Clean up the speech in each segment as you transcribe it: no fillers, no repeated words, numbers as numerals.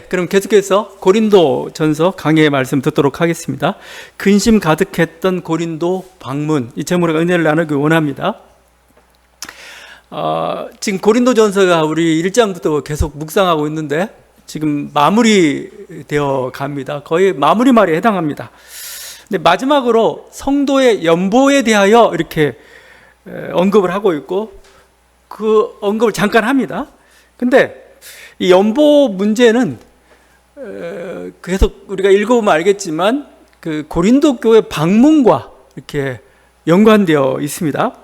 그럼 계속해서 고린도전서 강해의 말씀 듣도록 하겠습니다. 근심 가득했던 고린도 방문, 이 제목으로 은혜를 나누기 원합니다. 지금 고린도전서가 우리 1장부터 계속 묵상하고 있는데 지금 마무리되어 갑니다. 거의 마무리 말에 해당합니다. 근데 마지막으로 성도의 연보에 대하여 이렇게 언급을 하고 있고 그 언급을 잠깐 합니다. 근데 이 연보 문제는 계속 우리가 읽어보면 알겠지만 그 고린도 교회 방문과 이렇게 연관되어 있습니다.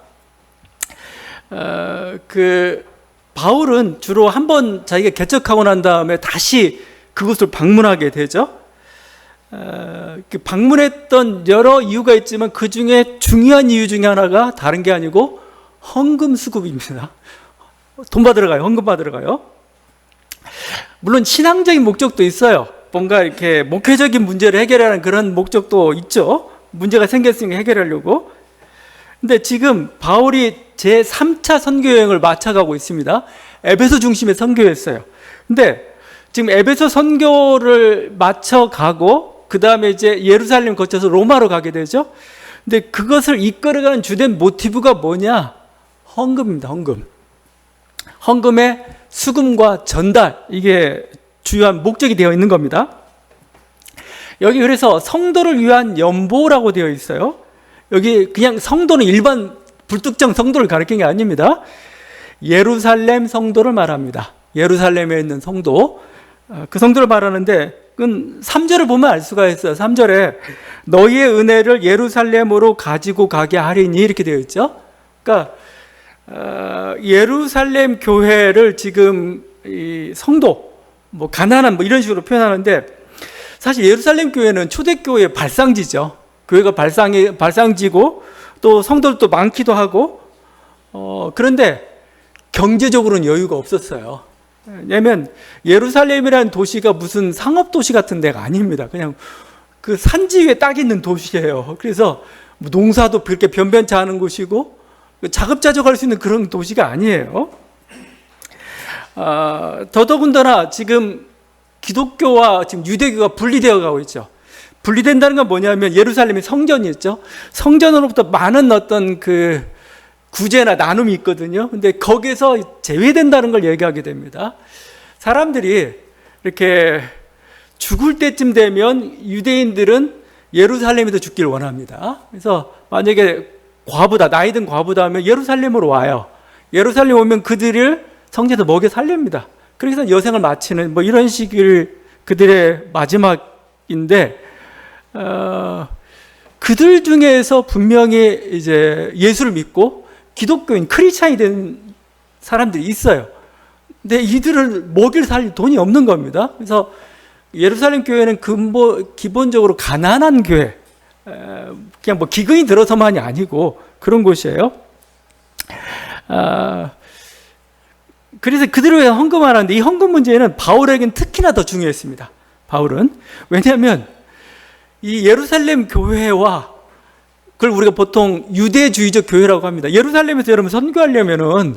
그 바울은 주로 한번 자기가 개척하고 난 다음에 다시 그곳을 방문하게 되죠. 그 방문했던 여러 이유가 있지만 그 중에 중요한 이유 중에 하나가 다른 게 아니고 헌금 수급입니다. 돈 받으러 가요. 헌금 받으러 가요. 물론 신앙적인 목적도 있어요. 뭔가 이렇게 목회적인 문제를 해결하는 그런 목적도 있죠. 문제가 생겼으니까 해결하려고. 근데 지금 바울이 제3차 선교 여행을 마쳐가고 있습니다. 에베소 중심의 선교였어요. 근데 지금 에베소 선교를 마쳐가고 그 다음에 이제 예루살렘 거쳐서 로마로 가게 되죠. 근데 그것을 이끌어가는 주된 모티브가 뭐냐? 헌금입니다. 헌금. 헌금의 수금과 전달, 이게 주요한 목적이 되어 있는 겁니다. 여기 그래서 성도를 위한 연보라고 되어 있어요. 여기 그냥 성도는 일반 불특정 성도를 가리키는 게 아닙니다. 예루살렘 성도를 말합니다. 예루살렘에 있는 성도, 그 성도를 말하는데 그건 3절을 보면 알 수가 있어요. 3절에 너희의 은혜를 예루살렘으로 가지고 가게 하리니 이렇게 되어 있죠. 그러니까 예루살렘 교회를 지금 이 성도, 뭐 가난한 뭐 이런 식으로 표현하는데 사실 예루살렘 교회는 초대교회의 발상지죠. 교회가 발상지고 또 성도들도 많기도 하고 그런데 경제적으로는 여유가 없었어요. 왜냐하면 예루살렘이라는 도시가 무슨 상업도시 같은 데가 아닙니다. 그냥 그 산지 위에 딱 있는 도시예요. 그래서 농사도 그렇게 변변치 않은 곳이고 자급자족할 수 있는 그런 도시가 아니에요. 더더군다나 지금 기독교와 지금 유대교가 분리되어 가고 있죠. 분리된다는 건 뭐냐면 예루살렘이 성전이 있죠. 성전으로부터 많은 어떤 그 구제나 나눔이 있거든요. 근데 거기서 제외된다는 걸 얘기하게 됩니다. 사람들이 이렇게 죽을 때쯤 되면 유대인들은 예루살렘에서 죽기를 원합니다. 그래서 만약에 나이 든 과부다 하면 예루살렘으로 와요. 예루살렘 오면 그들을 성전에서 먹여 살립니다. 그래서 여생을 마치는 뭐 이런 식을 그들의 마지막인데 그들 중에서 분명히 이제 예수를 믿고 기독교인 크리스찬이 된 사람들이 있어요. 근데 이들을 먹일 살 돈이 없는 겁니다. 그래서 예루살렘 교회는 기본적으로 가난한 교회, 그냥 뭐 기근이 들어서만이 아니고 그런 곳이에요. 그래서 그들을 위해 헌금하는데 이 헌금 문제는 바울에겐 특히나 더 중요했습니다. 바울은 왜냐하면 이 예루살렘 교회와 그걸 우리가 보통 유대주의적 교회라고 합니다. 예루살렘에서 여러분 선교하려면은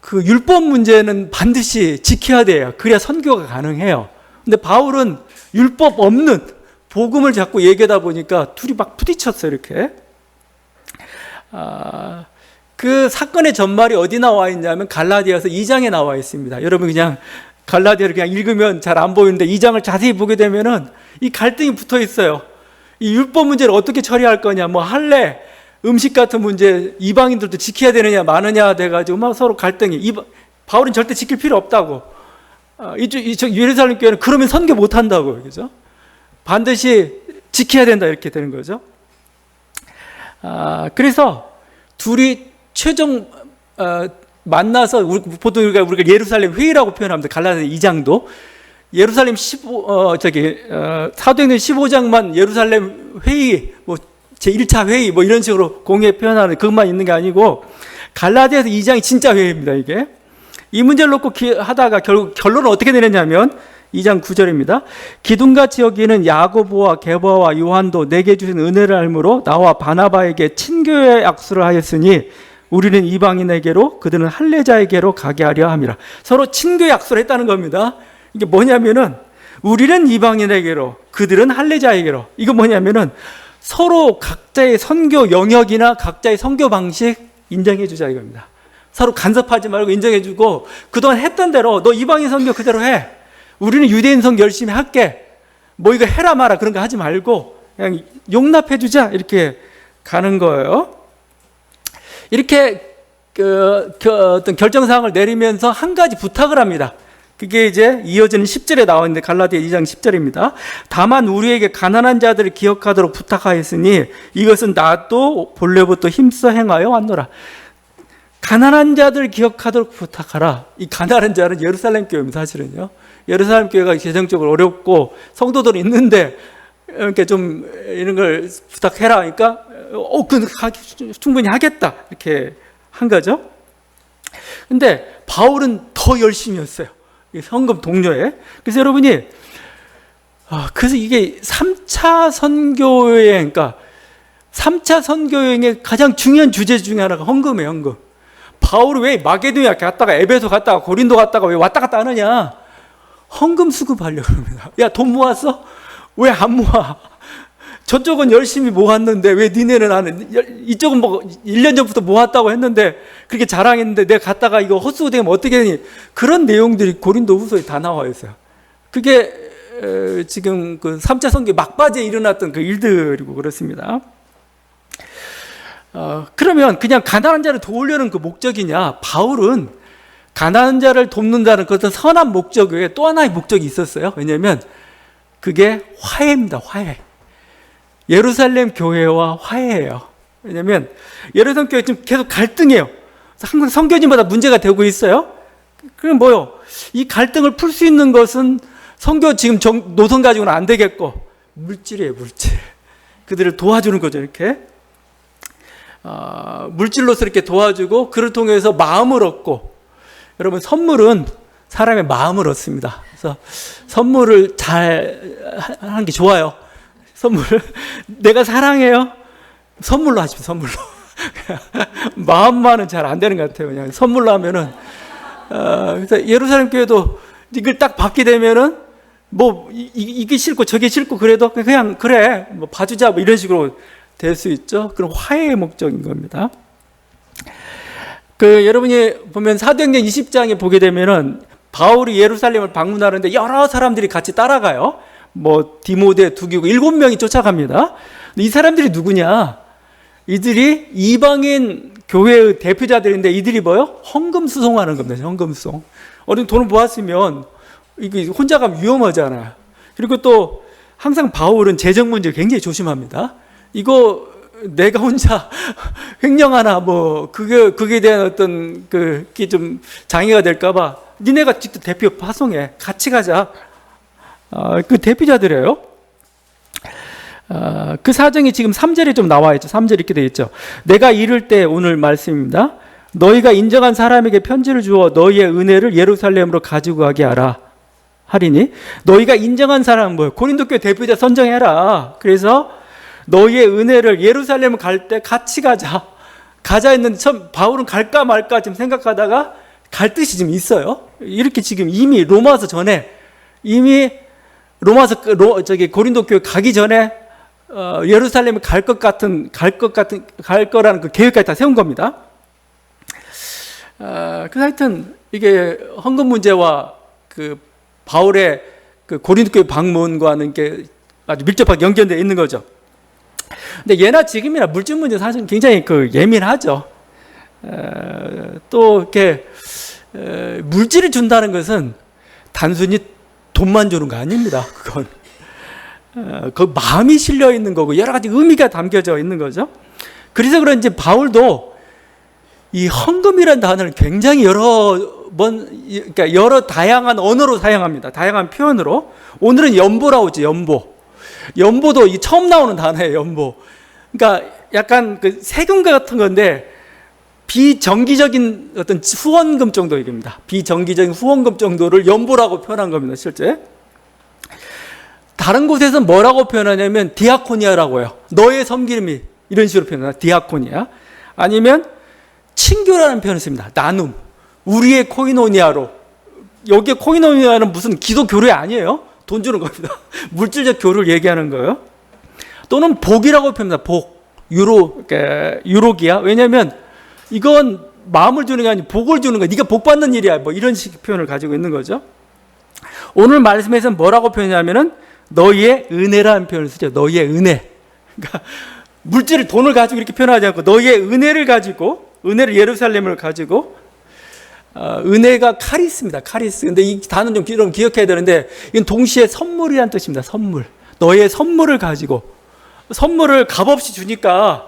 그 율법 문제는 반드시 지켜야 돼요. 그래야 선교가 가능해요. 근데 바울은 율법 없는 복음을 자꾸 얘기하다 보니까 둘이 막 부딪혔어요, 이렇게. 그 사건의 전말이 어디 나와 있냐면 갈라디아서 2장에 나와 있습니다. 여러분 그냥 갈라디아를 그냥 읽으면 잘 안 보이는데 2장을 자세히 보게 되면은 이 갈등이 붙어 있어요. 이 율법 문제를 어떻게 처리할 거냐, 뭐 할례, 음식 같은 문제, 이방인들도 지켜야 되느냐 마느냐 돼가지고 막 서로 갈등이. 바울은 절대 지킬 필요 없다고. 이쪽 예루살렘 교회는 그러면 선교 못 한다고, 그죠? 반드시 지켜야 된다 이렇게 되는 거죠. 그래서 둘이 최종 만나서 보통 우리가 예루살렘 회의라고 표현합니다. 갈라디아 2장도 예루살렘 사도행전 15장만 예루살렘 회의, 뭐 제1차 회의 뭐 이런 식으로 공예 표현하는 그것만 있는 게 아니고 갈라디아서 2장이 진짜 회의입니다. 이게 이 문제를 놓고 하다가 결국 결론은 어떻게 되느냐면 2장 9절입니다. 기둥같이 여기는 야고보와 게바와 요한도 내게 주신 은혜를 알므로 나와 바나바에게 친교의 약수를 하였으니 우리는 이방인에게로 그들은 할례자에게로 가게 하려 함이라. 서로 친교의 약수를 했다는 겁니다. 이게 뭐냐면은 우리는 이방인에게로 그들은 할례자에게로. 이거 뭐냐면은 서로 각자의 선교 영역이나 각자의 선교 방식 인정해 주자 이겁니다. 서로 간섭하지 말고 인정해 주고 그동안 했던 대로 너 이방인 선교 그대로 해. 우리는 유대인 선교 열심히 할게. 뭐 이거 해라 마라 그런 거 하지 말고 그냥 용납해 주자 이렇게 가는 거예요. 이렇게 어떤 결정사항을 내리면서 한 가지 부탁을 합니다. 그게 이제 이어지는 10절에 나와 있는데 갈라디아 2장 10절입니다. 다만 우리에게 가난한 자들을 기억하도록 부탁하였으니 이것은 나도 본래부터 힘써 행하여 왔노라. 가난한 자들 기억하도록 부탁하라. 이 가난한 자는 예루살렘 교회입니다. 사실은요. 예루살렘 교회가 재정적으로 어렵고 성도들이 있는데 이렇게 좀 이런 걸 부탁해라. 그러니까 충분히 하겠다. 이렇게 한 거죠. 근데 바울은 더 열심히 했어요. 헌금 동료에. 그래서 여러분이 그래서 이게 3차 선교여행, 그러니까 3차 선교여행의 가장 중요한 주제 중에 하나가 헌금이에요. 헌금. 바울이 왜 마게도니아 갔다가 에베소 갔다가 고린도 갔다가 왜 왔다 갔다 하느냐? 헌금 수급하려고 합니다. 야, 돈 모았어? 왜 안 모아? 저쪽은 열심히 모았는데 왜 니네는 안 해? 이쪽은 뭐 1년 전부터 모았다고 했는데 그렇게 자랑했는데 내가 갔다가 이거 헛수고되면 어떻게 되니? 그런 내용들이 고린도 후서에 다 나와 있어요. 그게 지금 그 3차 선교 막바지에 일어났던 그 일들이고 그렇습니다. 그러면 그냥 가난한 자를 도우려는 그 목적이냐? 바울은 가난한 자를 돕는다는 그것은 선한 목적 외에 또 하나의 목적이 있었어요. 왜냐하면 그게 화해입니다. 화해. 예루살렘 교회와 화해예요. 왜냐하면 예루살렘 교회 지금 계속 갈등해요. 항상 선교지마다 문제가 되고 있어요. 그럼 뭐요? 이 갈등을 풀 수 있는 것은 선교 지금 노선 가지고는 안 되겠고 물질이에요. 물질. 그들을 도와주는 거죠. 이렇게 물질로서 이렇게 도와주고 그를 통해서 마음을 얻고, 여러분 선물은 사람의 마음을 얻습니다. 그래서 선물을 잘 하는 게 좋아요. 선물 내가 사랑해요. 선물로 하십시오. 선물로. 마음만은 잘 안 되는 것 같아요. 그냥 선물로 하면은 그래서 예루살렘 교회도 이걸 딱 받게 되면은 뭐 이게 싫고 저게 싫고 그래도 그냥 그래 뭐 봐주자 뭐 이런 식으로 될 수 있죠. 그런 화해의 목적인 겁니다. 여러분이 보면 사도행전 20장에 보게 되면은 바울이 예루살렘을 방문하는데 여러 사람들이 같이 따라가요. 뭐 디모데, 두기고 7명이 쫓아갑니다. 이 사람들이 누구냐? 이들이 이방인 교회의 대표자들인데 이들이 뭐요? 헌금 수송하는 겁니다. 헌금 수송. 어린 돈을 모았으면 이게 혼자 가면 위험하잖아요. 그리고 또 항상 바울은 재정 문제 굉장히 조심합니다. 이거 내가 혼자 횡령하나 뭐 그게 대한 어떤 그게 좀 장애가 될까봐 니네가 직접 대표 파송해. 같이 가자. 그 대표자들이에요. 그 사정이 지금 3절에 좀 나와 있죠. 3절 이렇게 되어 있죠. 내가 이를 때 오늘 말씀입니다. 너희가 인정한 사람에게 편지를 주어 너희의 은혜를 예루살렘으로 가지고 가게 하리니 너희가 인정한 사람은 뭐예요? 고린도 교회 대표자 선정해라. 그래서 너희의 은혜를 예루살렘 갈 때 같이 가자 했는데 처음 바울은 갈까 말까 지금 생각하다가 갈 뜻이 지금 있어요. 이렇게 지금 이미 로마서 전에 이미 고린도 교회 가기 전에 예루살렘에 갈 거라는 그 계획까지 다 세운 겁니다. 그래서 하여튼 이게 헌금 문제와 그 바울의 그 고린도 교회 방문과는 게 아주 밀접하게 연결되어 있는 거죠. 근데 예나 지금이나 물질 문제 사실 굉장히 예민하죠. 또 이렇게 물질을 준다는 것은 단순히 돈만 주는 거 아닙니다. 그건 그 마음이 실려 있는 거고 여러 가지 의미가 담겨져 있는 거죠. 그래서 그런지 바울도 이 헌금이라는 단어를 굉장히 그러니까 여러 다양한 언어로 사용합니다. 다양한 표현으로. 오늘은 연보라고 하죠. 연보도 이 처음 나오는 단어예요. 연보. 그러니까 약간 그 세금 같은 건데 비정기적인 어떤 후원금 정도 얘기입니다. 비정기적인 후원금 정도를 연보라고 표현한 겁니다. 실제. 다른 곳에서 뭐라고 표현하냐면 디아코니아라고 해요. 너의 섬김이 이런 식으로 표현합니다. 디아코니아. 아니면 친교라는 표현을 씁니다. 나눔. 우리의 코이노니아로 여기에 코이노니아는 무슨 기도 교류 아니에요. 돈 주는 겁니다. 물질적 교류를 얘기하는 거예요. 또는 복이라고 표현합니다. 복, 유로기야. 왜냐하면 이건 마음을 주는 게 아니고 복을 주는 거야. 네가 복 받는 일이야. 뭐 이런 식의 표현을 가지고 있는 거죠. 오늘 말씀에서는 뭐라고 표현하냐면은 너희의 은혜라는 표현을 쓰죠. 너희의 은혜. 그러니까 물질을 돈을 가지고 이렇게 표현하지 않고 너희의 은혜를 가지고, 은혜를 예루살렘을 가지고, 은혜가 카리스입니다. 카리스. 근데 이 단어는 좀 기억해야 되는데 이건 동시에 선물이라는 뜻입니다. 선물. 너희의 선물을 가지고, 선물을 값없이 주니까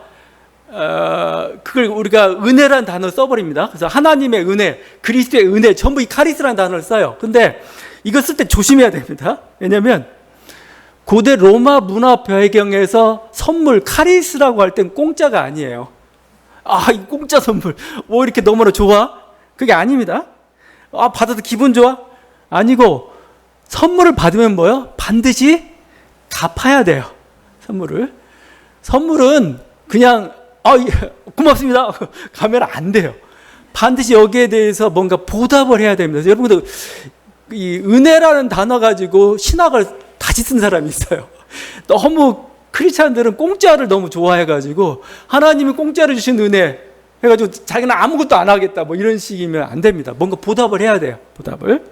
그걸 우리가 은혜라는 단어를 써버립니다. 그래서 하나님의 은혜, 그리스도의 은혜, 전부 이 카리스라는 단어를 써요. 근데 이거 쓸 때 조심해야 됩니다. 왜냐하면 고대 로마 문화 배경에서 선물, 카리스라고 할 땐 공짜가 아니에요. 아, 이 공짜 선물, 뭐 이렇게 너무나 좋아? 그게 아닙니다. 아, 받아도 기분 좋아? 아니고, 선물을 받으면 뭐요? 반드시 갚아야 돼요. 선물은 그냥, 고맙습니다. 가면 안 돼요. 반드시 여기에 대해서 뭔가 보답을 해야 됩니다. 여러분들, 이 은혜라는 단어 가지고 신학을 다시 쓴 사람이 있어요. 너무 크리스찬들은 공짜를 너무 좋아해가지고 하나님이 공짜로 주신 은혜 해가지고 자기는 아무것도 안 하겠다 뭐 이런 식이면 안 됩니다. 뭔가 보답을 해야 돼요. 보답을.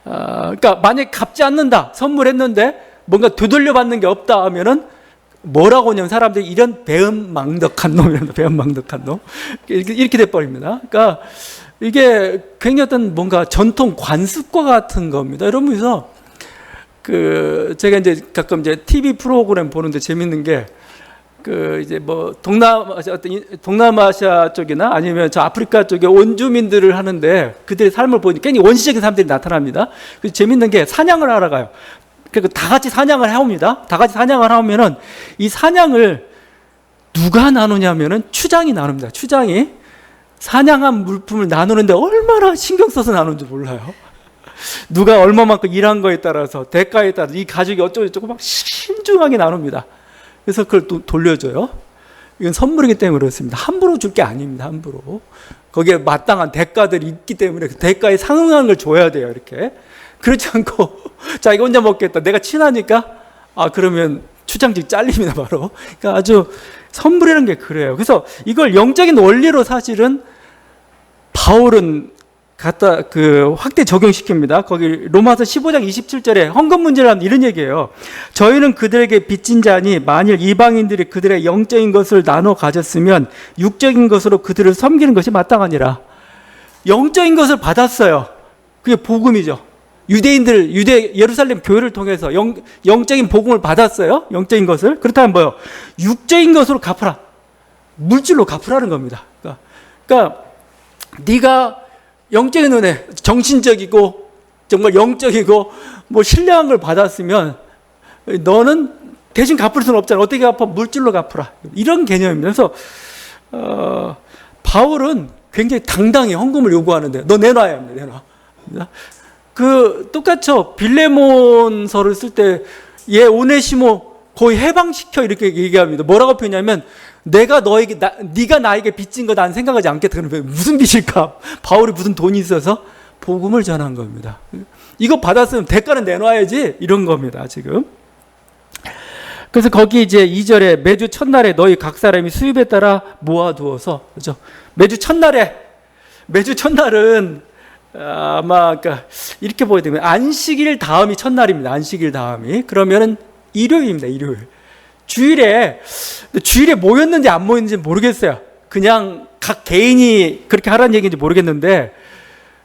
그러니까 만약에 갚지 않는다, 선물했는데 뭔가 되돌려 받는 게 없다 하면은 뭐라고 하냐면 사람들이 이런 배은망덕한 놈이란다. 배은망덕한 놈. 이렇게 돼버립니다. 그러니까 이게 굉장히 어떤 뭔가 전통 관습과 같은 겁니다. 이러면서 제가 이제 가끔 이제 TV 프로그램 보는데 재밌는 게 이제 뭐 동남아시아 쪽이나 아니면 저 아프리카 쪽에 원주민들을 하는데 그들의 삶을 보니 굉장히 원시적인 사람들이 나타납니다. 그래서 재밌는 게 사냥을 하러 가요. 그리고 다 같이 사냥을 해옵니다. 다 같이 사냥을 하면은 이 사냥을 누가 나누냐면은 추장이 나눕니다. 추장이 사냥한 물품을 나누는데 얼마나 신경 써서 나누는지 몰라요. 누가 얼마만큼 일한 거에 따라서 대가에 따라서 이 가족이 어쩌고저쩌고 막 신중하게 나눕니다. 그래서 그걸 또 돌려줘요. 이건 선물이기 때문에 그렇습니다. 함부로 줄 게 아닙니다. 함부로. 거기에 마땅한 대가들이 있기 때문에 그 대가에 상응한 걸 줘야 돼요. 이렇게. 그렇지 않고 자기가 혼자 먹겠다. 내가 친하니까 그러면 추장직 잘립니다. 바로. 그러니까 아주 선물이라는 게 그래요. 그래서 이걸 영적인 원리로 사실은 바울은 갖다 확대 적용시킵니다. 거기 로마서 15장 27절에 헌금 문제를 하면 이런 얘기예요. 저희는 그들에게 빚진 자니 만일 이방인들이 그들의 영적인 것을 나눠 가졌으면 육적인 것으로 그들을 섬기는 것이 마땅하니라. 영적인 것을 받았어요. 그게 복음이죠. 유대 예루살렘 교회를 통해서 영적인 복음을 받았어요. 영적인 것을. 그렇다면 뭐요? 육적인 것으로 갚으라. 물질로 갚으라는 겁니다. 그러니까 네가 영적인 은혜, 정신적이고 정말 영적이고 뭐 신령한 걸 받았으면 너는 대신 갚을 수는 없잖아. 어떻게 갚아? 물질로 갚으라. 이런 개념입니다. 그래서 바울은 굉장히 당당히 헌금을 요구하는데 너 내놔야 합니다. 내놔. 똑같죠. 빌레몬서를 쓸 때 얘 오네시모 거의 해방시켜 이렇게 얘기합니다. 뭐라고 표현하냐면 내가 네가 나에게 빚진 거 난 생각하지 않겠다. 그러면 무슨 빚일까? 바울이 무슨 돈이 있어서 복음을 전한 겁니다. 이거 받았으면 대가는 내놔야지 이런 겁니다. 지금. 그래서 거기 이제 2절에 매주 첫날에 너희 각 사람이 수입에 따라 모아두어서, 그렇죠? 매주 첫날은 아마 그러니까 이렇게 보게 되면 안식일 다음이 첫날입니다. 안식일 다음이. 그러면은 일요일입니다. 일요일. 주일에 모였는지 안 모였는지 모르겠어요. 그냥 각 개인이 그렇게 하라는 얘기인지 모르겠는데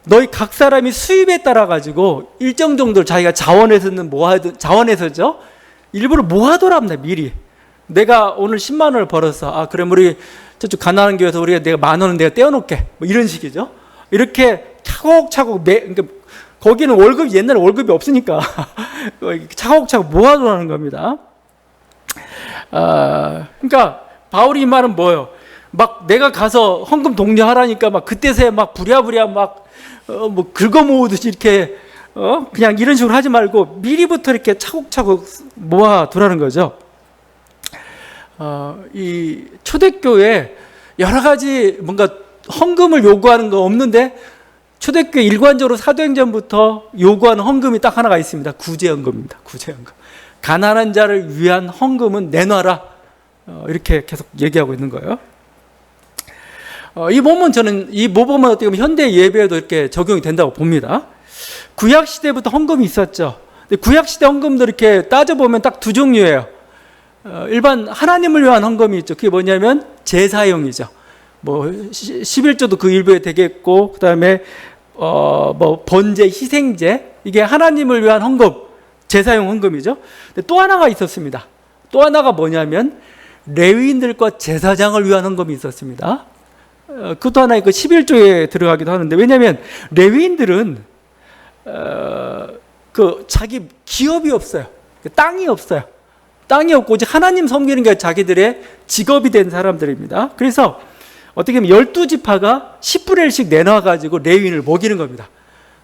너희 각 사람이 수입에 따라 가지고 일정 정도를 자기가 자원에서죠. 일부러 모아둬랍니다. 미리. 내가 오늘 10만 원을 벌었어. 그럼 우리 저쪽 가난한 교회에서 내가 10,000원은 내가 떼어놓게. 뭐 이런 식이죠. 이렇게 차곡차곡 그러니까 거기는 옛날에 월급이 없으니까 차곡차곡 모아두라는 겁니다. 그러니까 바울이 이 말은 뭐예요? 막 내가 가서 헌금 독려하라니까 막 그때서야 막 부랴부랴 막 뭐 긁어 모으듯이 이렇게 그냥 이런 식으로 하지 말고 미리부터 이렇게 차곡차곡 모아두라는 거죠. 이 초대교회 여러 가지 뭔가 헌금을 요구하는 거 없는데 초대교회 일관적으로 사도행전부터 요구하는 헌금이 딱 하나가 있습니다. 구제헌금입니다. 구제헌금. 가난한 자를 위한 헌금은 내놔라. 이렇게 계속 얘기하고 있는 거예요. 이 부분은 저는 이 모범은 어떻게 보면 현대 예배에도 이렇게 적용이 된다고 봅니다. 구약 시대부터 헌금이 있었죠. 근데 구약 시대 헌금도 이렇게 따져보면 딱 두 종류예요. 일반 하나님을 위한 헌금이 있죠. 그게 뭐냐면 제사용이죠. 뭐 11조도 그 일부에 되겠고, 그다음에 뭐 번제, 희생제, 이게 하나님을 위한 헌금, 제사용 헌금이죠. 근데 또 하나가 있었습니다. 또 하나가 뭐냐면 레위인들과 제사장을 위한 헌금이 있었습니다. 그것도 하나의 그 11조에 들어가기도 하는데, 왜냐하면 레위인들은 그 자기 기업이 없어요. 땅이 없어요. 땅이 없고 오직 하나님 섬기는 게 자기들의 직업이 된 사람들입니다. 그래서 어떻게 보면 12지파가 10분의 1씩 내놔가지고 레위인을 먹이는 겁니다.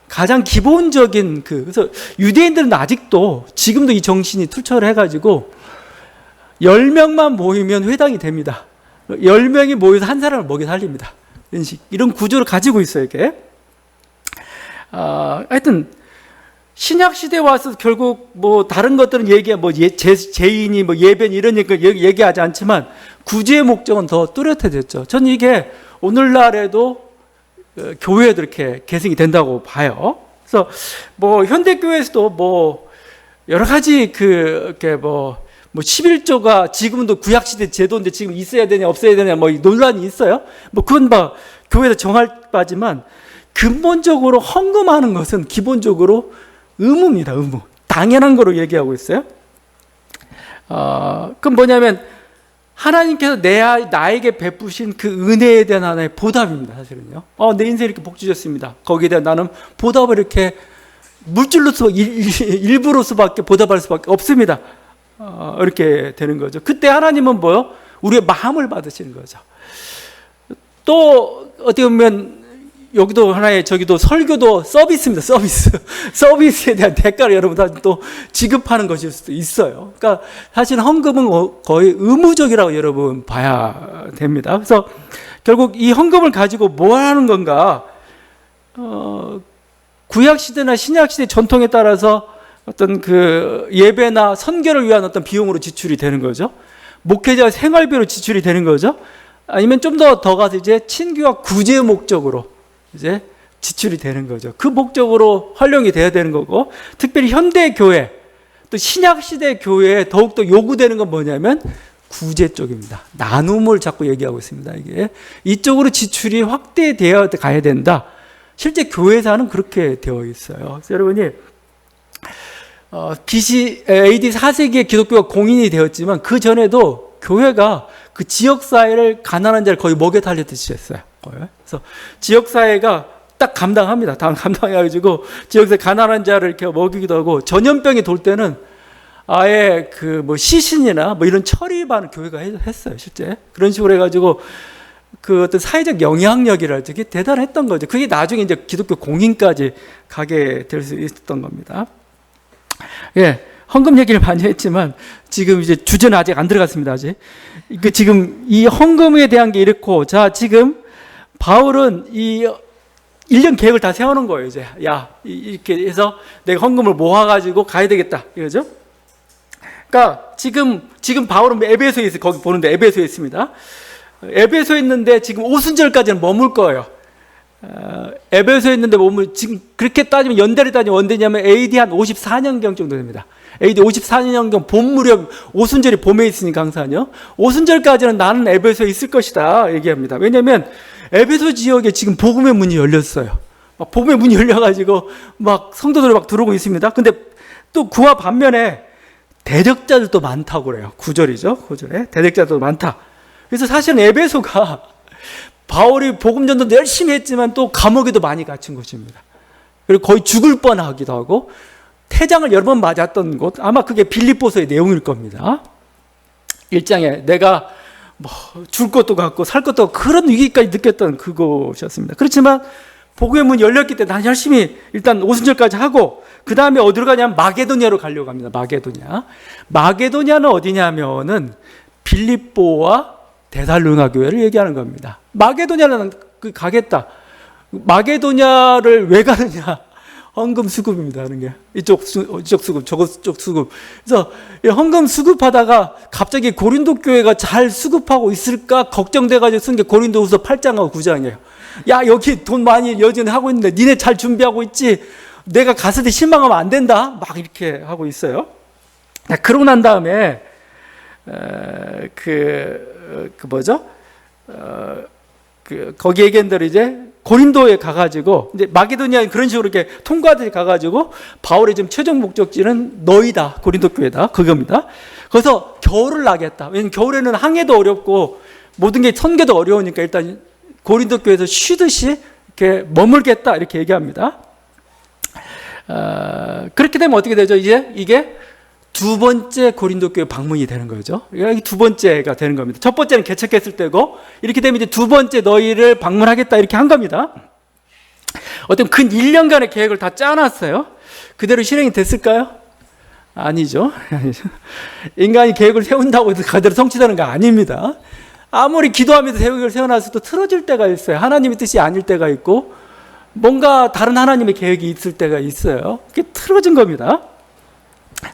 가장 기본적인 그래서 유대인들은 아직도 지금도 이 정신이 투철해가지고 10명만 모이면 회당이 됩니다. 10명이 모여서 한 사람을 먹여 살립니다. 이런 구조를 가지고 있어요, 이게. 하여튼 신약 시대에 와서 결국 뭐 다른 것들은 제인이 뭐 예배니 이런 얘기하지 않지만 구제의 목적은 더 뚜렷해졌죠. 저는 이게 오늘날에도 교회에도 이렇게 계승이 된다고 봐요. 그래서 뭐 현대교회에서도 뭐 여러 가지 이렇게 뭐 11조가 지금도 구약시대 제도인데 지금 있어야 되냐 없어야 되냐 뭐 논란이 있어요. 뭐 그건 뭐 교회에서 정할 바지만 근본적으로 헌금하는 것은 기본적으로 의무입니다. 의무. 당연한 거로 얘기하고 있어요. 그럼 뭐냐면 하나님께서 나에게 베푸신 그 은혜에 대한 하나의 보답입니다. 사실은요. 내 인생에 이렇게 복 주셨습니다. 거기에 대한 나는 보답을 이렇게 물질로서 일부로서밖에 보답할 수밖에 없습니다. 이렇게 되는 거죠. 그때 하나님은 뭐요? 우리의 마음을 받으시는 거죠. 또 어떻게 보면 여기도 하나의 저기도 설교도 서비스입니다. 서비스에 대한 대가를 여러분 또 지급하는 것일 수도 있어요. 그러니까 사실 헌금은 거의 의무적이라고 여러분 봐야 됩니다. 그래서 결국 이 헌금을 가지고 뭘 하는 건가? 구약 시대나 신약 시대 전통에 따라서 어떤 그 예배나 선교를 위한 어떤 비용으로 지출이 되는 거죠. 목회자 생활비로 지출이 되는 거죠. 아니면 좀 더 가서 이제 친교와 구제 목적으로 이제 지출이 되는 거죠. 그 목적으로 활용이 돼야 되는 거고, 특별히 현대 교회 또 신약 시대 교회에 더욱더 요구되는 건 뭐냐면 구제 쪽입니다. 나눔을 자꾸 얘기하고 있습니다. 이게 이쪽으로 지출이 확대되어 가야 된다. 실제 교회사는 그렇게 되어 있어요. 그래서 여러분이 BC AD 4세기에 기독교가 공인이 되었지만 그 전에도 교회가 그 지역사회를 가난한 자를 거의 먹여 살리듯이 했어요. 그래서 지역사회가 딱 감당합니다. 감당해가지고 지역사회 가난한 자를 이렇게 먹이기도 하고, 전염병이 돌 때는 아예 그 뭐 시신이나 뭐 이런 처리반 교회가 했어요. 실제 그런 식으로 해가지고 그 어떤 사회적 영향력이랄지 그게 대단했던 거죠. 그게 나중에 이제 기독교 공인까지 가게 될 수 있었던 겁니다. 예, 헌금 얘기를 많이 했지만 지금 이제 주제는 아직 안 들어갔습니다. 아직. 지금 이 헌금에 대한 게 이렇고, 자 지금 바울은 이 1년 계획을 다 세우는 거예요. 이제 이렇게 해서 내가 헌금을 모아가지고 가야 되겠다 이거죠. 그러니까 지금 바울은 에베소에 있어요. 거기 보는데 에베소에 있습니다. 에베소에 있는데 지금 오순절까지는 머물 거예요. 에베소에 있는데 지금 그렇게 따지면 연대를 따지면 언제냐면 AD 한 54년경 정도 됩니다. AD 54년경 봄 무렵, 오순절이 봄에 있으니까 항상요. 오순절까지는 나는 에베소에 있을 것이다 얘기합니다. 왜냐하면 에베소 지역에 지금 복음의 문이 열렸어요. 막 복음의 문이 열려가지고 막 성도들이 막 들어오고 있습니다. 근데 또 그와 반면에 대적자들도 많다고 그래요. 9절이죠. 9절에 대적자들도 많다. 그래서 사실은 에베소가 바울이 복음 전도도 열심히 했지만 또 감옥에도 많이 갇힌 곳입니다. 그리고 거의 죽을 뻔하기도 하고 태장을 여러 번 맞았던 곳, 아마 그게 빌립보서의 내용일 겁니다. 1장에 내가 뭐 줄 것도 같고 살 것도 같고 그런 위기까지 느꼈던 그곳이었습니다. 그렇지만 복음의 문이 열렸기 때문에 난 열심히 일단 오순절까지 하고 그 다음에 어디로 가냐면 마게도냐로 가려고 합니다. 마게도냐는 어디냐면은 빌립보와 데살로니가 교회를 얘기하는 겁니다. 마게도냐는 가겠다. 마게도냐를 왜 가느냐? 헌금 수급입니다 하는 게. 이쪽 수급, 저쪽 수급. 그래서 헌금 수급하다가 갑자기 고린도 교회가 잘 수급하고 있을까 걱정돼가지고 쓴 게 고린도후서 8장하고 9장이에요. 야, 여기 돈 많이 여전히 하고 있는데 니네 잘 준비하고 있지? 내가 갔을 때 실망하면 안 된다? 막 이렇게 하고 있어요. 그러고 난 다음에 거기 얘기한 대로 이제 고린도에 가가지고 이제 마게도니아 그런 식으로 이렇게 통과들이 가가지고 바울의 지금 최종 목적지는 너희다, 고린도 교회다, 그겁니다. 거기서 겨울을 나겠다. 왜냐면 겨울에는 항해도 어렵고 모든 게 선계도 어려우니까 일단 고린도 교회에서 쉬듯이 이렇게 머물겠다 이렇게 얘기합니다. 그렇게 되면 어떻게 되죠? 이제 이게 두 번째 고린도 교회 방문이 되는 거죠. 이게 두 번째가 되는 겁니다. 첫 번째는 개척했을 때고, 이렇게 되면 이제 두 번째 너희를 방문하겠다 이렇게 한 겁니다. 어떤 근 1년간의 계획을 다 짜놨어요. 그대로 실행이 됐을까요? 아니죠. 인간이 계획을 세운다고 해서 그대로 성취되는 거 아닙니다. 아무리 기도하면서 계획을 세워놨어도 틀어질 때가 있어요. 하나님의 뜻이 아닐 때가 있고 뭔가 다른 하나님의 계획이 있을 때가 있어요. 그게 틀어진 겁니다.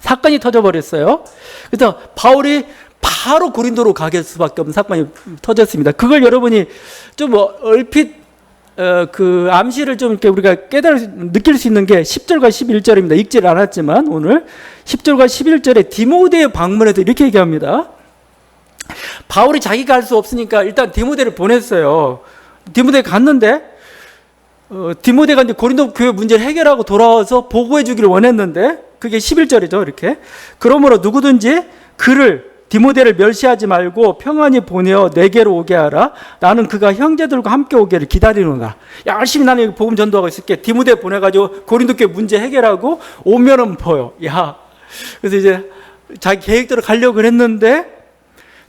사건이 터져버렸어요. 그래서 바울이 바로 고린도로 가게 할 수밖에 없는 사건이 터졌습니다. 그걸 여러분이 좀 얼핏 그 암시를 좀 이렇게 우리가 느낄 수 있는 게 10절과 11절입니다. 읽지를 않았지만 오늘 10절과 11절에 디모데의 방문에서 이렇게 얘기합니다. 바울이 자기가 할 수 없으니까 일단 디모데를 보냈어요. 디모데 갔는데 디모데가 이제 고린도 교회 문제를 해결하고 돌아와서 보고해 주기를 원했는데 그게 11절이죠. 이렇게. 그러므로 누구든지 디모데를 멸시하지 말고 평안히 보내어 내게로 오게 하라. 나는 그가 형제들과 함께 오기를 기다리노라. 열심히 나는 복음 전도하고 있을게. 디모데 보내가지고 고린도 교회 문제 해결하고 오면은 보여. 야. 그래서 이제 자기 계획대로 가려고 했는데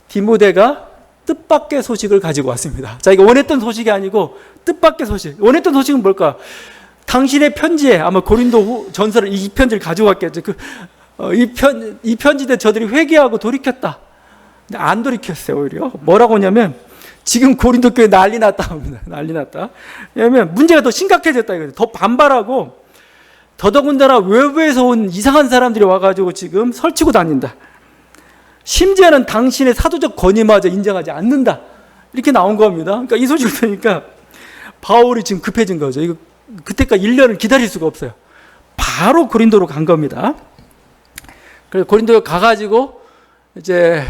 디모데가 뜻밖의 소식을 가지고 왔습니다. 자기가 원했던 소식이 아니고 뜻밖의 소식. 원했던 소식은 뭘까? 당신의 편지에 아마 고린도 전서를 이 편지를 가져왔겠죠. 이 편지에 저들이 회개하고 돌이켰다. 근데 안 돌이켰어요. 오히려 뭐라고 하냐면 지금 고린도 교회 난리 났다. 난리 났다. 왜냐하면 문제가 더 심각해졌다 이거죠. 더 반발하고 더더군다나 외부에서 온 이상한 사람들이 와가지고 지금 설치고 다닌다. 심지어는 당신의 사도적 권위마저 인정하지 않는다. 이렇게 나온 겁니다. 그러니까 이 소식을 들으니까 바울이 지금 급해진 거죠. 이거 그때까지 1년을 기다릴 수가 없어요. 바로 고린도로 간 겁니다. 그래서 고린도에 가가지고 이제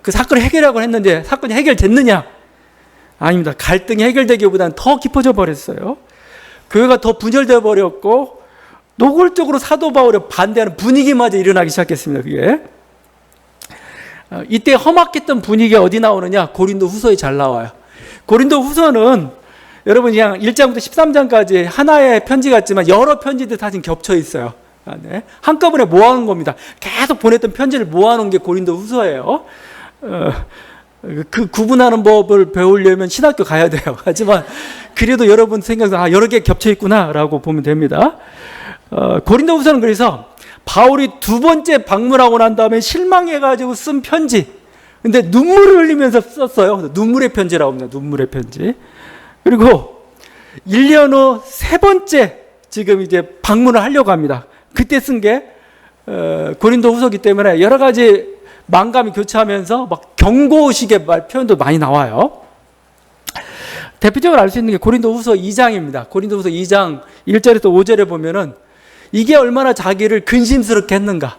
그 사건을 해결하고 했는데 사건이 해결됐느냐? 아닙니다. 갈등이 해결되기보다는 더 깊어져 버렸어요. 교회가 더 분열되어 버렸고 노골적으로 사도 바울에 반대하는 분위기마저 일어나기 시작했습니다. 그게 이때 험악했던 분위기가 어디 나오느냐? 고린도 후서에 잘 나와요. 고린도 후서는 여러분 그냥 1장부터 13장까지 하나의 편지 같지만 여러 편지들 사실 겹쳐 있어요. 네. 한꺼번에 모아놓은 겁니다. 계속 보냈던 편지를 모아놓은 게 고린도 후서예요. 그 구분하는 법을 배우려면 신학교 가야 돼요. 하지만 그래도 여러분 생각해서 여러 개 겹쳐 있구나라고 보면 됩니다. 고린도 후서는 그래서 바울이 두 번째 방문하고 난 다음에 실망해가지고 쓴 편지. 근데 눈물을 흘리면서 썼어요. 눈물의 편지라고 합니다. 눈물의 편지. 그리고 1년 후 세 번째 지금 이제 방문을 하려고 합니다. 그때 쓴 게 고린도 후서기 때문에 여러 가지 망감이 교차하면서 막 경고식의 표현도 많이 나와요. 대표적으로 알 수 있는 게 고린도 후서 2장입니다. 고린도 후서 2장 1절에서 5절에 보면은 이게 얼마나 자기를 근심스럽게 했는가.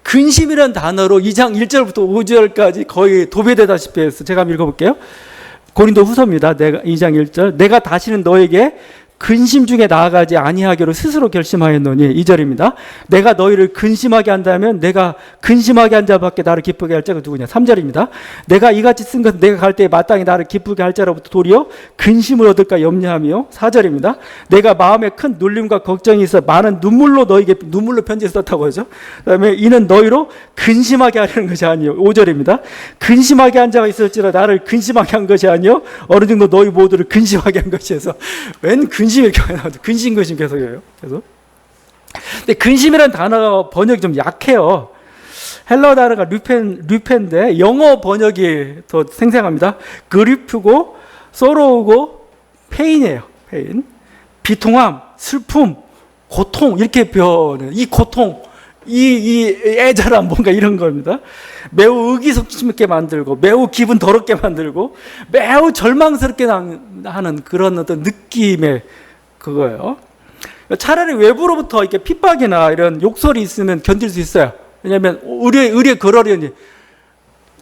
근심이라는 단어로 2장 1절부터 5절까지 거의 도배되다시피 해서 제가 한번 읽어볼게요. 고린도 후서입니다. 2장 1절. 내가 다시는 너에게 근심 중에 나아가지 아니하기로 스스로 결심하였노니 2절입니다. 내가 너희를 근심하게 한다면 내가 근심하게 한 자밖에 나를 기쁘게 할 자가 누구냐. 3절입니다. 내가 이같이 쓴 것은 내가 갈 때에 마땅히 나를 기쁘게 할 자로부터 도리어 근심을 얻을까 염려하며 4절입니다. 내가 마음에 큰 눌림과 걱정이 있어 많은 눈물로 너에게 눈물로 편지를 썼다고 하죠. 그 다음에 이는 너희로 근심하게 하려는 것이 아니요. 5절입니다. 근심하게 한 자가 있을지라 나를 근심하게 한 것이 아니요 어느 정도 너희 모두를 근심하게 한 것이어서 웬 근심이 이렇게 나오죠. 근심 계속해요. 계속. 근데 근심이라는 단어가 번역이 좀 약해요. 헬라어 단어가 류펜인데 영어 번역이 더 생생합니다. 그리프고 소로우고 페인이에요. 페인, 비통함, 슬픔, 고통 이렇게 표현해요. 이 고통, 이 애절함 뭔가 이런 겁니다. 매우 의기소침하게 만들고 매우 기분 더럽게 만들고 매우 절망스럽게 하는 그런 어떤 느낌의 그거예요. 차라리 외부로부터 이렇게 핍박이나 이런 욕설이 있으면 견딜 수 있어요. 왜냐하면 의리에 걸어려니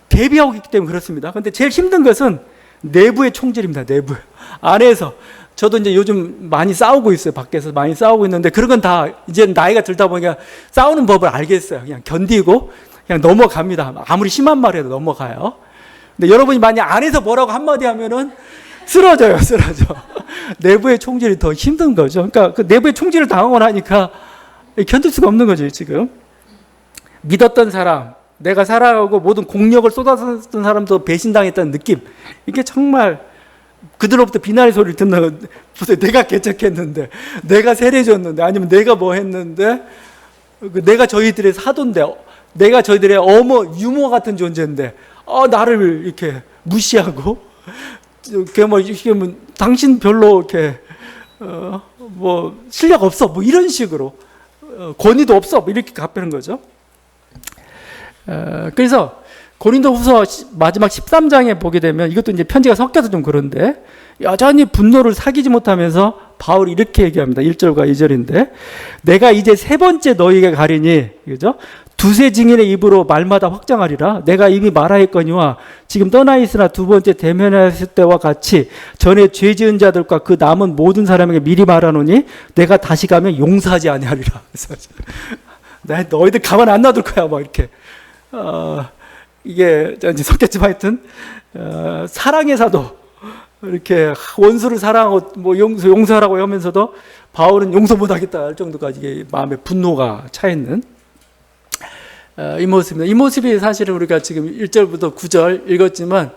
대비하고 있기 때문에 그렇습니다. 근데 제일 힘든 것은 내부의 총질입니다. 내부 안에서. 저도 이제 요즘 많이 싸우고 있어요. 밖에서 많이 싸우고 있는데 그런 건 다 이제 나이가 들다 보니까 싸우는 법을 알겠어요. 그냥 견디고 그냥 넘어갑니다. 아무리 심한 말해도 넘어가요. 근데 여러분이 만약 안에서 뭐라고 한마디 하면은 쓰러져. 내부의 총질이 더 힘든 거죠. 그러니까 그 내부의 총질을 당하고 나니까 견딜 수가 없는 거죠, 지금. 믿었던 사람, 내가 사랑하고 모든 공력을 쏟았던 사람도 배신당했다는 느낌. 이게 정말 그들로부터 비난의 소리를 듣는, 내가 개척했는데, 내가 세례줬는데, 아니면 내가 뭐 했는데, 내가 저희들의 사돈인데, 내가 저희들의 유모 같은 존재인데, 나를 이렇게 무시하고, 당신 별로 이렇게, 실력 없어. 뭐 이런 식으로. 권위도 없어. 뭐 이렇게 답하는 거죠. 그래서, 고린도후서 마지막 13장에 보게 되면 이것도 이제 편지가 섞여서 좀 그런데 여전히 분노를 사귀지 못하면서 바울이 이렇게 얘기합니다. 1절과 2절인데 내가 이제 세 번째 너희에게 가리니 그죠? 두세 증인의 입으로 말마다 확정하리라. 내가 이미 말하였거니와 지금 떠나 있으나 두 번째 대면했을 때와 같이 전에 죄 지은 자들과 그 남은 모든 사람에게 미리 말하노니 내가 다시 가면 용서하지 아니하리라. 그래서 너희들 가만 안 놔둘 거야. 뭐 이렇게 이게 이제 섞였지만 하여튼 사랑의 사도 이렇게 원수를 사랑하고 뭐 용서하라고 하면서도 바울은 용서 못하겠다 할 정도까지 이게 마음에 분노가 차 있는 이 모습입니다. 이 모습이 사실은 우리가 지금 1절부터 9절 읽었지만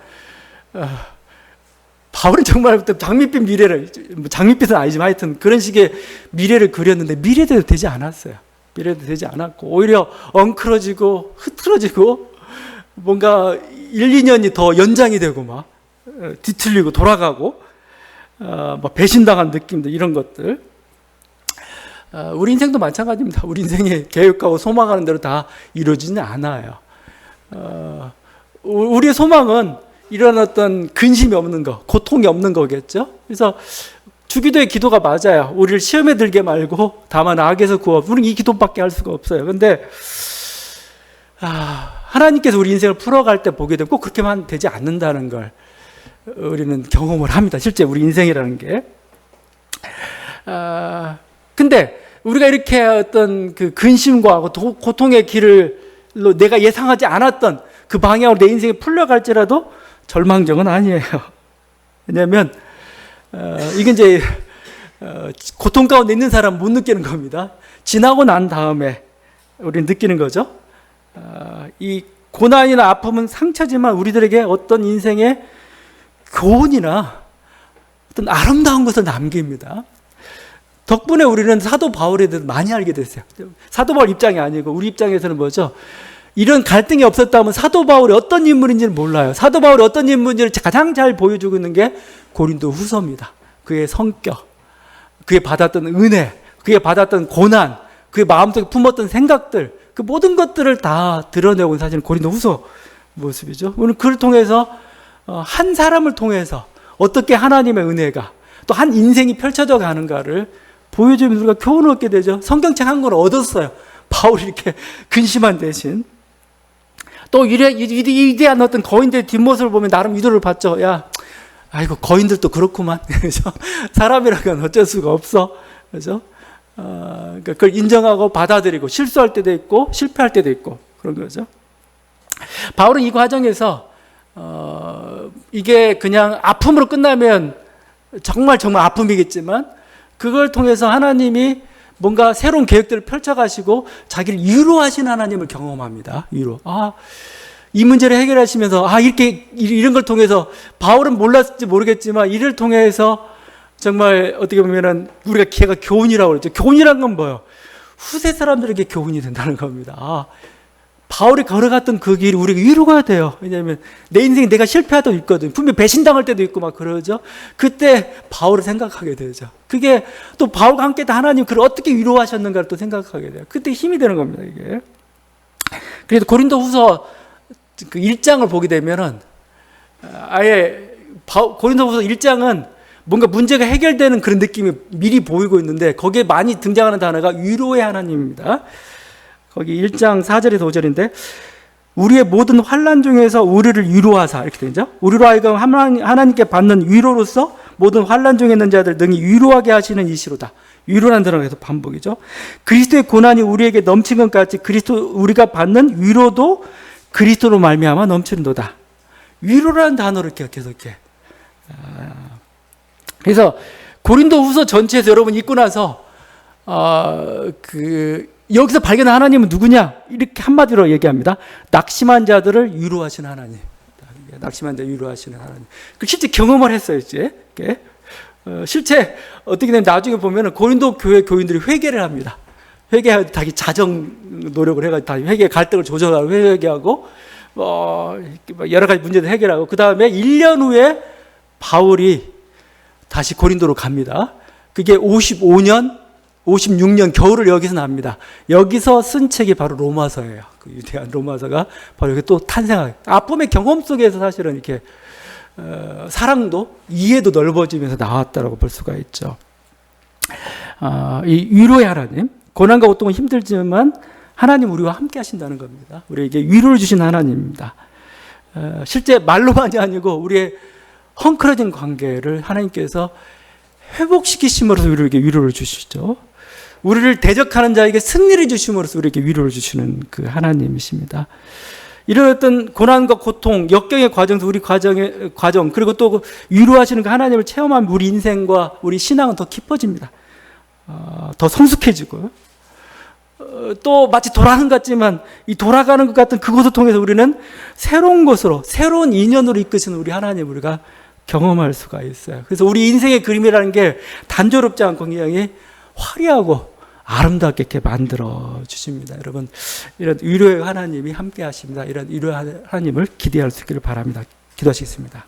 바울은 정말 장밋빛 미래를, 장밋빛은 아니지만 하여튼 그런 식의 미래를 그렸는데 미래대로 되지 않았어요. 미래도 되지 않았고 오히려 엉클어지고 흐트러지고 뭔가 1, 2년이 더 연장이 되고 막 뒤틀리고 돌아가고 막 배신당한 느낌들 이런 것들. 우리 인생도 마찬가지입니다. 우리 인생이 계획하고 소망하는 대로 다 이루어지지 않아요. 우리의 소망은 이런 어떤 근심이 없는 거, 고통이 없는 거겠죠. 그래서 주기도의 기도가 맞아요. 우리를 시험에 들게 말고 다만 악에서 구워. 우리는 이 기도밖에 할 수가 없어요. 근데 하나님께서 우리 인생을 풀어갈 때 보게 되면 꼭 그렇게만 되지 않는다는 걸 우리는 경험을 합니다. 실제 우리 인생이라는 게. 근데 우리가 이렇게 어떤 그 근심과 고통의 길을 내가 예상하지 않았던 그 방향으로 내 인생이 풀려갈지라도 절망적은 아니에요. 왜냐하면 이게 이제 고통 가운데 있는 사람은 못 느끼는 겁니다. 지나고 난 다음에 우리는 느끼는 거죠. 이 고난이나 아픔은 상처지만 우리들에게 어떤 인생의 교훈이나 어떤 아름다운 것을 남깁니다. 덕분에 우리는 사도 바울에 대해서 많이 알게 됐어요. 사도 바울 입장이 아니고 우리 입장에서는 뭐죠? 이런 갈등이 없었다면 사도 바울이 어떤 인물인지는 몰라요. 사도 바울이 어떤 인물인지를 가장 잘 보여주고 있는 게 고린도 후서입니다. 그의 성격, 그의 받았던 은혜, 그의 받았던 고난, 그의 마음속에 품었던 생각들, 그 모든 것들을 다 드러내고 있는 사실은 고린도 후서 모습이죠. 오늘 그를 통해서 한 사람을 통해서 어떻게 하나님의 은혜가 또 한 인생이 펼쳐져 가는가를 보여주면서 우리가 교훈을 얻게 되죠. 성경책 한 권 얻었어요. 바울이 이렇게 근심한 대신. 또 위대한 어떤 거인들의 뒷모습을 보면 나름 위로를 받죠. 야, 아이고 거인들도 그렇구만. 그죠? 사람이라는 건 어쩔 수가 없어. 그죠? 그러니까 그걸 인정하고 받아들이고 실수할 때도 있고 실패할 때도 있고 그런 거죠. 바울은 이 과정에서 이게 그냥 아픔으로 끝나면 정말 아픔이겠지만 그걸 통해서 하나님이 뭔가 새로운 계획들을 펼쳐가시고 자기를 위로하신 하나님을 경험합니다. 위로. 이 문제를 해결하시면서 이렇게 이런 걸 통해서 바울은 몰랐을지 모르겠지만 이를 통해서 정말 어떻게 보면은 우리가 걔가 교훈이라고 그러죠. 교훈이란 건 뭐예요? 후세 사람들에게 교훈이 된다는 겁니다. 바울이 걸어갔던 그 길이 우리가 위로가 돼요. 왜냐하면 내 인생에 내가 실패할 때도 있거든. 분명 배신당할 때도 있고 막 그러죠. 그때 바울을 생각하게 되죠. 그게 또 바울과 함께 하나님 그를 어떻게 위로하셨는가를 또 생각하게 돼요. 그때 힘이 되는 겁니다, 이게. 그래서 고린도후서 그 1장을 보게 되면은 아예 고린도후서 1장은 뭔가 문제가 해결되는 그런 느낌이 미리 보이고 있는데 거기에 많이 등장하는 단어가 위로의 하나님입니다. 거기 1장 4절에서 5절인데 우리의 모든 환난 중에서 우리를 위로하사 이렇게 되죠. 우리로 하여금 하나님께 받는 위로로서 모든 환난 중에 있는 자들 능히 위로하게 하시는 이시로다. 위로라는 단어가 계속 반복이죠. 그리스도의 고난이 우리에게 넘치는 것 같이 우리가 받는 위로도 그리스도로 말미암아 넘치는도다. 위로라는 단어를 계속 이렇게. 그래서 고린도후서 전체에서 여러분 읽고 나서 여기서 발견한 하나님은 누구냐? 이렇게 한마디로 얘기합니다. 낙심한 자들을 위로하시는 하나님. 낙심한 자를 위로하시는 하나님. 실제 경험을 했어요, 이제. 실제 어떻게 되면 나중에 보면은 고린도 교회 교인들이 회개를 합니다. 회개하고 자기 자정 노력을 해가지고 다 회개 갈등을 조절하고 회개하고 여러 가지 문제들 해결하고 그 다음에 1년 후에 바울이 다시 고린도로 갑니다. 그게 56년 겨울을 여기서 납니다. 여기서 쓴 책이 바로 로마서예요. 그 유대한 로마서가 바로 여기 또 탄생하게. 아픔의 경험 속에서 사실은 이렇게 사랑도 이해도 넓어지면서 나왔다라고 볼 수가 있죠. 이 위로의 하나님, 고난과 고통은 힘들지만 하나님 우리와 함께 하신다는 겁니다. 우리에게 위로를 주신 하나님입니다. 실제 말로만이 아니고 우리의 헝클어진 관계를 하나님께서 회복시키심으로써 우리에게 위로를 주시죠. 우리를 대적하는 자에게 승리를 주심으로써 우리에게 위로를 주시는 그 하나님이십니다. 이런 어떤 고난과 고통, 역경의 과정에서 우리 과정 그리고 또 위로하시는 그 하나님을 체험하면 우리 인생과 우리 신앙은 더 깊어집니다. 더 성숙해지고요. 또 마치 돌아가는 것 같지만 이 돌아가는 것 같은 그것을 통해서 우리는 새로운 것으로 새로운 인연으로 이끄시는 우리 하나님 우리가 경험할 수가 있어요. 그래서 우리 인생의 그림이라는 게 단조롭지 않고 굉장히 화려하고 아름답게 이렇게 만들어 주십니다. 여러분, 이런 위로의 하나님이 함께 하십니다. 이런 위로의 하나님을 기대할 수 있기를 바랍니다. 기도하시겠습니다.